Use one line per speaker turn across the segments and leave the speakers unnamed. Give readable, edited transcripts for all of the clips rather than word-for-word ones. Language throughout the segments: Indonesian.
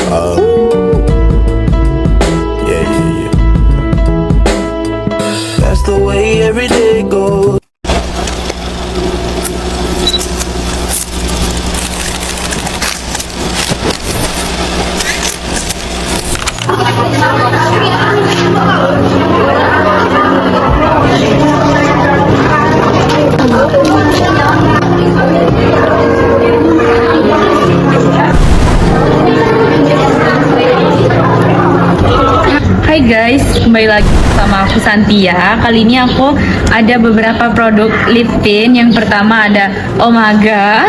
Yeah, yeah, yeah. That's the way every day goes.
Hai guys, kembali lagi sama aku Santia. Kali ini aku ada beberapa produk lip tint. Yang pertama ada Omega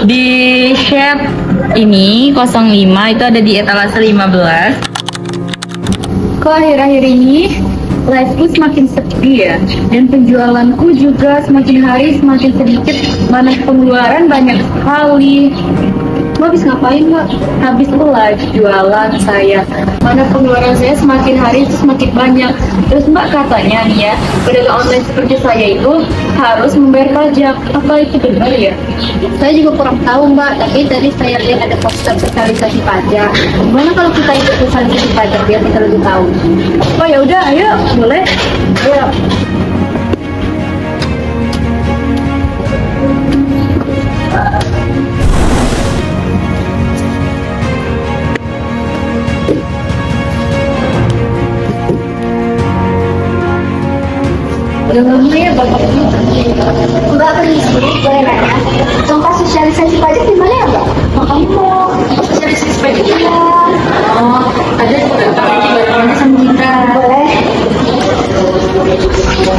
di shade ini 05, itu ada di etalase 15. Kok akhir-akhir ini liveku semakin sepi ya, dan penjualanku juga semakin hari semakin sedikit, mana pengeluaran banyak sekali. Mbak habis ngapain Mbak? Habis live jualan saya. Mana pengeluaran saya semakin hari itu semakin banyak. Terus Mbak katanya nih ya, pedagang online seperti saya itu harus membayar pajak. Apa itu benar ya?
Saya juga kurang tahu Mbak, tapi tadi saya lihat ada poster sosialisasi pajak. Gimana kalau kita ikut sosialisasi pajak biar kita lebih tahu?
Oh ya udah, ayo boleh. Ayo.
Udah lama ya Bapak Mbak permisi, boleh nanya? Tempat sosialisasi pajak di mana ya Mbak? Kamu mau sosialisasi pajak ya? Oh, ada di barangnya sama kita. Boleh.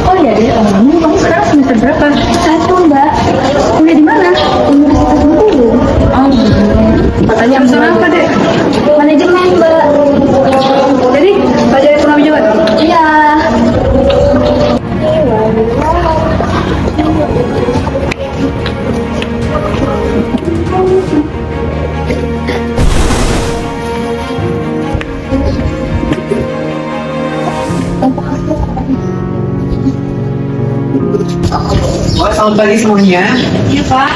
Oh ya deh, kamu sekarang semester berapa?
1 Mbak.
Kuliah di mana?
Universitas Bengkulu.
Oh, katanya jurusan apa deh?
Manajemen Mbak.
Jadi pelajar ekonomi juga?
Iya.
Selamat pagi semuanya.
Iya Pak.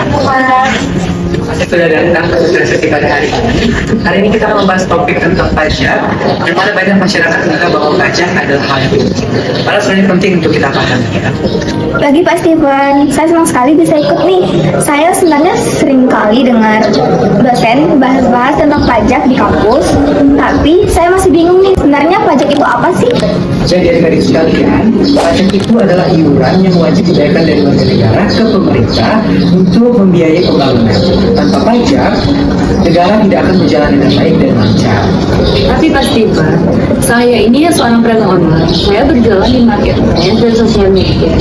Saya sudah datang ke sesi pada hari ini. Hari ini kita membahas topik tentang pajak, di mana banyak masyarakat menganggap bahwa pajak adalah hal yang penting. Padahal sebenarnya penting untuk kita pahami.
Pagi Pak Steven, saya senang sekali bisa ikut nih. Saya sebenarnya sering kali dengar dosen bahas-bahas tentang pajak di kampus, tapi saya masih bingung nih, sebenarnya pajak itu apa sih?
Jadi adik-adik sekalian, pajak itu adalah iuran yang wajib dibayarkan dari warga negara ke pemerintah untuk membiayai pembangunan. Tanpa pajak, negara tidak akan berjalan dengan baik dan lancar.
Tapi Pak Steven, saya ini seorang pedagang online. Saya berjualan di marketplace dan sosial media.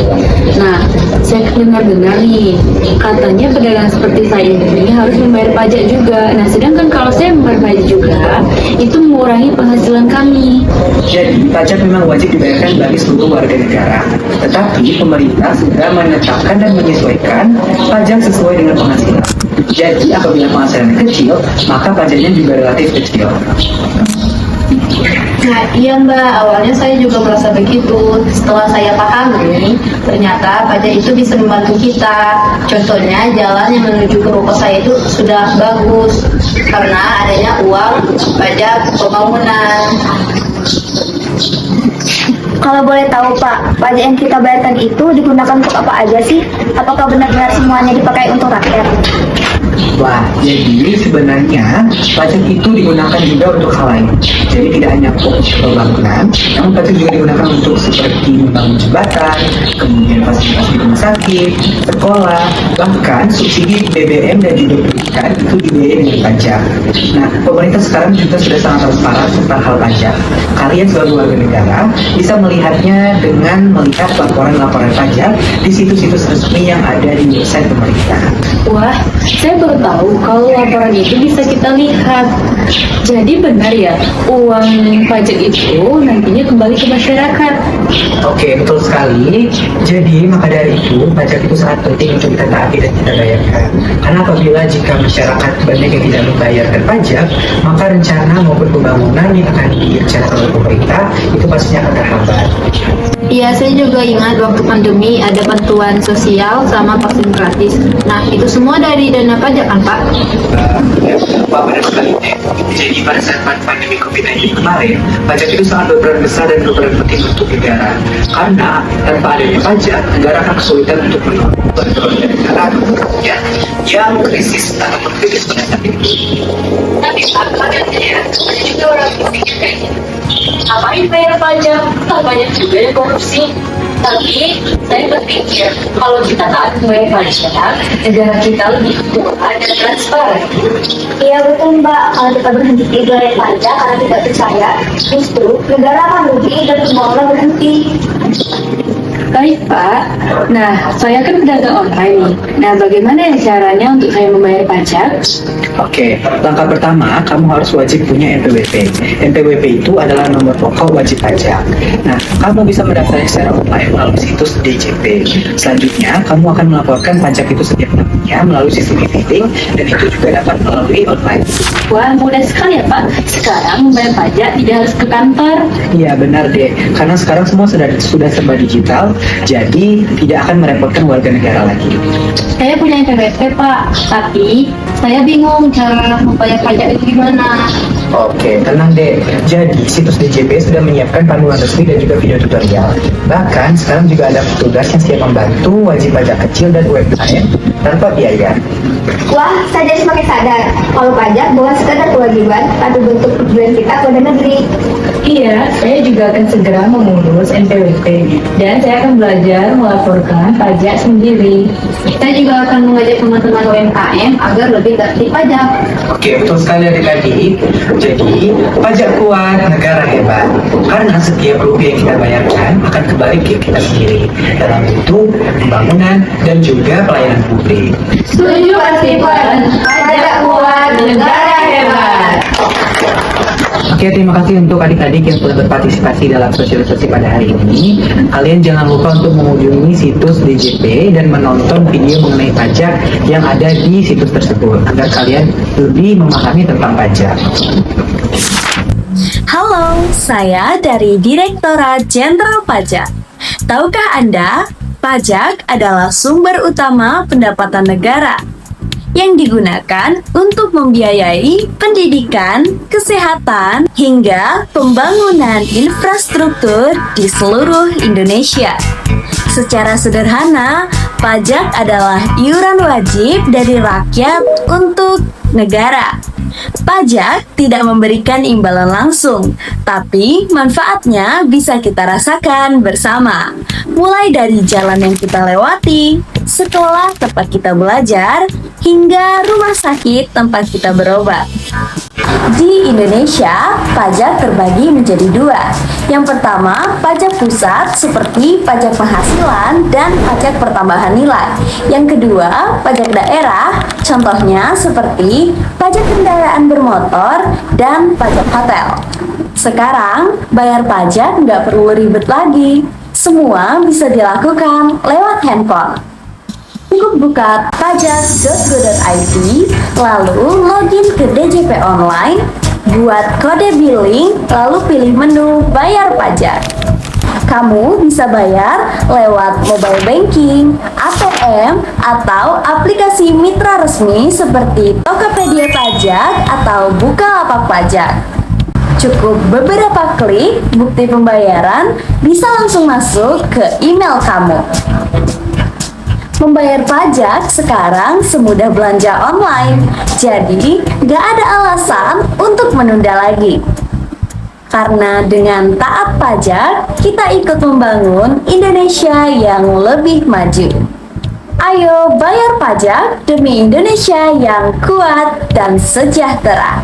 Nah, saya dengar-dengar nih, katanya pedagang seperti saya ini harus membayar pajak juga. Nah, sedangkan kalau saya membayar pajak juga, itu mengurangi penghasilan kami.
Jadi, pajak memang wajib dibayarkan bagi seluruh warga negara. Tetapi, pemerintah sudah menetapkan dan menyesuaikan pajak sesuai dengan penghasilan. Jadi, apabila penghasilan kecil, maka pajaknya juga relatif kecil.
Nah iya Mbak, awalnya saya juga merasa begitu. Setelah saya pahami, ternyata pajak itu bisa membantu kita. Contohnya jalan yang menuju ke ruko saya itu sudah bagus karena adanya uang pajak pembangunan. Kalau boleh tahu Pak, pajak yang kita bayarkan itu digunakan untuk apa aja sih? Apakah benar-benar semuanya dipakai untuk rakyat?
Wah, jadi sebenarnya pajak itu digunakan juga untuk hal lain. Jadi tidak hanya untuk pembangunan, namun pajak juga digunakan untuk seperti membangun jembatan, kemudian fasilitas di rumah sakit, sekolah, bahkan subsidi BBM dan juga pendidikan itu dibiayai dengan pajak. Nah, pemerintah sekarang juga sudah sangat transparan tentang hal pajak. Kalian sebagai warga negara bisa melihatnya dengan melihat laporan-laporan pajak di situs-situs resmi yang ada di website pemerintah.
Wah, saya baru tahu kalau laporan itu bisa kita lihat. Jadi benar ya, uang pajak itu nantinya kembali ke masyarakat.
Oke, betul sekali. Jadi, maka dari itu, pajak itu sangat penting untuk kita taati dan kita bayarkan. Karena apabila jika masyarakat banyak yang tidak membayarkan pajak, maka rencana maupun pembangunan yang akan direncanakan oleh pemerintah itu pastinya akan terhambat.
Iya, saya juga ingat waktu pandemi ada bantuan sosial sama vaksin gratis. Nah, itu semua dari dana pajak kan Pak?
Ya, Wah, benar sekali. Jadi pada saat pandemi COVID-19 kemarin, pajak itu sangat berperan besar dan berperan penting untuk negara. Karena tanpa adanya pajak, negara akan kesulitan untuk mengontrol negara yang krisis ataupun krisis pada saat ini.
Tapi kadang-kadang ada juga orang berpikir kayak gitu. Ngapain bayar pajak? Kan banyak juga yang korupsi. Tapi saya berpikir kalau kita taat membayar pajak, negara kita lebih kuat dan transparan. Iya betul Mbak, kalau kita berhenti bayar pajak karena tidak percaya, justru negara akan rugi dan semua orang berhenti.
Baik Pak, nah saya kan pedagang online nih. Nah bagaimana ya caranya untuk saya membayar pajak?
Oke, langkah pertama, kamu harus wajib punya NPWP. NPWP itu adalah nomor pokok wajib pajak. Nah, kamu bisa mendaftarnya secara online melalui situs DJP. Selanjutnya, kamu akan melaporkan pajak itu setiap tahunnya melalui sistem e-filing, dan itu juga dapat melalui online.
Wah mudah sekali ya Pak. Sekarang membayar pajak tidak harus ke kantor.
Iya, benar deh. Karena sekarang semua sudah serba digital, jadi tidak akan merepotkan warga negara lagi.
Saya punya NPWP Pak, tapi saya bingung cara membayar pajak itu gimana.
Oke, tenang deh. Jadi, situs DJP sudah menyiapkan panduan resmi dan juga video tutorial. Bahkan, sekarang juga ada petugas yang siap membantu wajib pajak kecil dan UMKM tanpa biaya.
Wah, saya jadi semakin sadar kalau pajak bukan sekadar kewajiban, tapi bentuk tujuan kita kepada negeri.
Iya, saya juga akan segera mengurus NPWP dan saya akan belajar melaporkan pajak sendiri.
Saya juga akan mengajak teman-teman UMKM agar lebih tertib pajak.
Oke, betul sekali adik-adik. Jadi, pajak kuat, negara hebat. Karena setiap rupiah yang kita bayarkan akan kembali ke kita sendiri dalam bentuk pembangunan dan juga pelayanan publik.
Setuju Pak Stephen, pajak kuat, negara hebat.
Oke, terima kasih untuk adik-adik yang telah berpartisipasi dalam sosialisasi pada hari ini. Kalian jangan lupa untuk mengunjungi situs DJP dan menonton video mengenai pajak yang ada di situs tersebut agar kalian lebih memahami tentang pajak.
Halo, saya dari Direktorat Jenderal Pajak. Tahukah Anda, pajak adalah sumber utama pendapatan negara yang digunakan untuk membiayai pendidikan, kesehatan, hingga pembangunan infrastruktur di seluruh Indonesia. Secara sederhana, pajak adalah iuran wajib dari rakyat untuk negara. Pajak tidak memberikan imbalan langsung, tapi manfaatnya bisa kita rasakan bersama. Mulai dari jalan yang kita lewati, sekolah tempat kita belajar, hingga rumah sakit tempat kita berobat. Di Indonesia, pajak terbagi menjadi dua. Yang pertama, pajak pusat seperti pajak penghasilan dan pajak pertambahan nilai. Yang kedua, pajak daerah, contohnya seperti pajak kendaraan bermotor dan pajak hotel. Sekarang, bayar pajak nggak perlu ribet lagi. Semua bisa dilakukan lewat handphone. Cukup buka pajak.go.id, lalu login ke DJP online, buat kode billing, lalu pilih menu bayar pajak. Kamu bisa bayar lewat mobile banking, ATM, atau aplikasi mitra resmi seperti Tokopedia Pajak atau Bukalapak Pajak. Cukup beberapa klik, bukti pembayaran bisa langsung masuk ke email kamu. Membayar pajak sekarang semudah belanja online, jadi gak ada alasan untuk menunda lagi. Karena dengan taat pajak, kita ikut membangun Indonesia yang lebih maju. Ayo bayar pajak demi Indonesia yang kuat dan sejahtera.